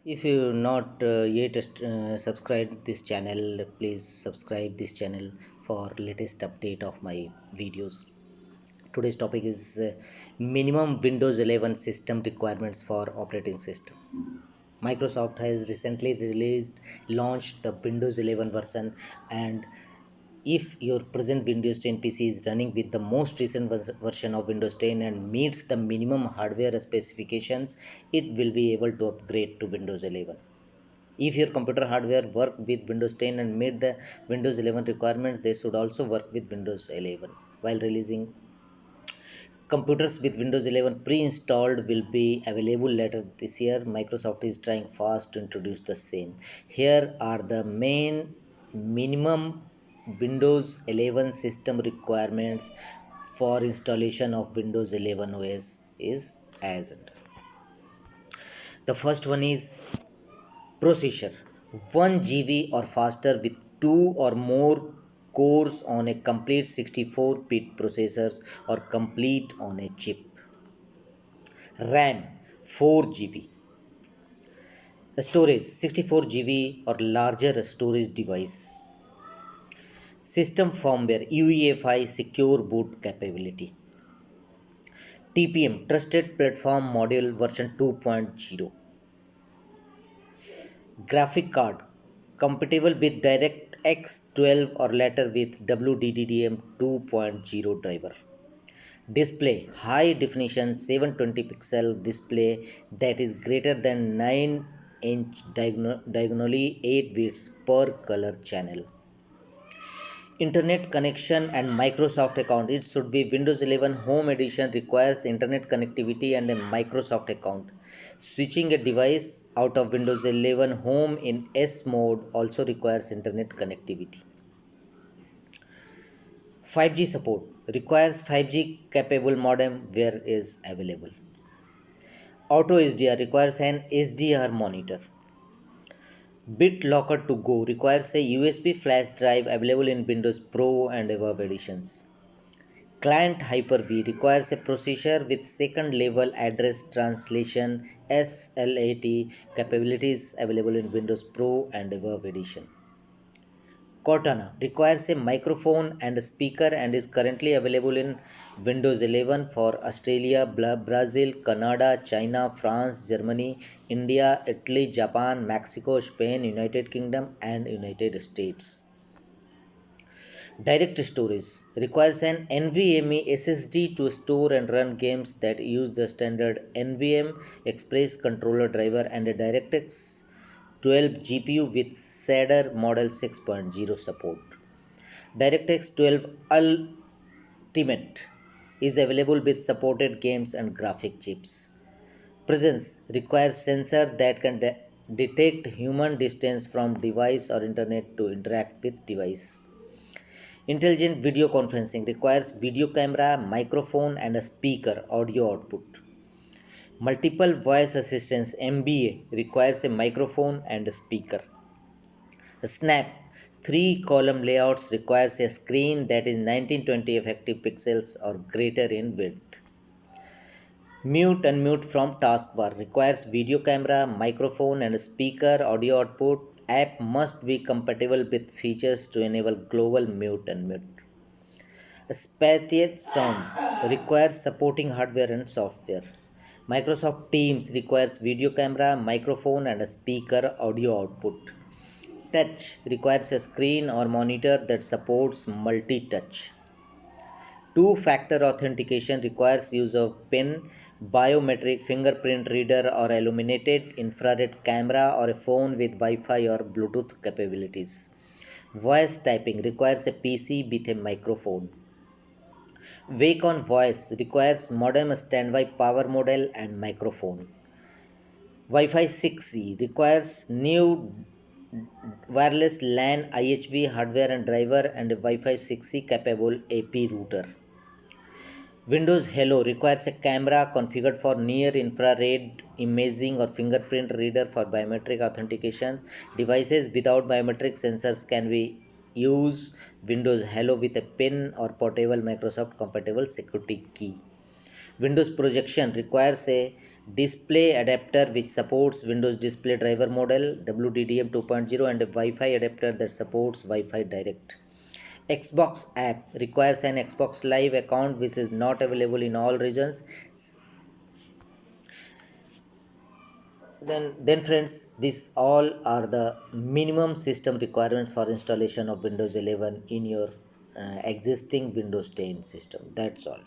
If you not yet subscribed this channel, please subscribe this channel for latest update of my videos. Today's topic is minimum Windows 11 system requirements for operating system. Microsoft has recently launched the Windows 11 version, and if your present Windows 10 PC is running with the most recent version of Windows 10 and meets the minimum hardware specifications, it will be able to upgrade to Windows 11. If your computer hardware work with Windows 10 and meet the Windows 11 requirements, they should also work with Windows 11. While releasing computers with Windows 11 pre-installed will be available later this year, Microsoft is trying fast to introduce the same. Here are the main minimum Windows 11 system requirements for installation of Windows 11 OS is as under. The first one is processor 1 GB or faster with 2 or more cores on a complete 64-bit processors or complete on a chip. RAM 4 GB. Storage 64 GB or larger storage device. System firmware UEFI secure boot capability. TPM Trusted Platform Module version 2.0. Graphic card compatible with DirectX 12 or later with WDDM 2.0 driver. Display high definition 720 pixel display that is greater than 9-inch diagonally 8 bits per color channel. Internet connection and Microsoft account. It should be Windows 11 Home Edition requires internet connectivity and a Microsoft account. Switching a device out of Windows 11 Home in S mode also requires internet connectivity. 5G support requires 5G capable modem where is available. Auto HDR requires an HDR monitor. BitLocker to go requires a USB flash drive available in Windows Pro and above editions. Client Hyper-V requires a processor with second level address translation SLAT capabilities available in Windows Pro and above edition. Cortana requires a microphone and a speaker and is currently available in Windows 11 for Australia, Brazil, Canada, China, France, Germany, India, Italy, Japan, Mexico, Spain, United Kingdom, and United States. Direct storage requires an NVMe SSD to store and run games that use the standard NVMe Express controller driver and a DirectX 12 GPU with SADR Model 6.0 support. DirectX 12 Ultimate is available with supported games and graphic chips. Presence requires sensor that can detect human distance from device or internet to interact with device. Intelligent video conferencing requires video camera, microphone, and a speaker audio output. Multiple voice assistance MBA requires a microphone and a speaker. A Snap 3-column layouts requires a screen that is 1920 effective pixels or greater in width. Mute unmute from taskbar requires video camera, microphone, and a speaker audio output. App must be compatible with features to enable global mute and mute. Spatial sound requires supporting hardware and software. Microsoft Teams requires video camera, microphone, and a speaker audio output. Touch requires a screen or monitor that supports multi-touch. Two-factor authentication requires use of PIN, biometric fingerprint reader, or illuminated infrared camera, or a phone with Wi-Fi or Bluetooth capabilities. Voice typing requires a PC with a microphone. Wake on voice requires modem standby power model and microphone. Wi-Fi 6E requires new wireless LAN IHV hardware and driver and a Wi-Fi 6E capable AP router. Windows Hello requires a camera configured for near infrared imaging or fingerprint reader for biometric authentications. Devices without biometric sensors can be use Windows Hello with a PIN or portable Microsoft compatible security key. Windows projection requires a display adapter which supports Windows Display Driver model WDDM 2.0, and a Wi-Fi adapter that supports Wi-Fi Direct. Xbox app requires an Xbox Live account which is not available in all regions. Then friends, these all are the minimum system requirements for installation of Windows 11 in your existing Windows 10 system. That's all.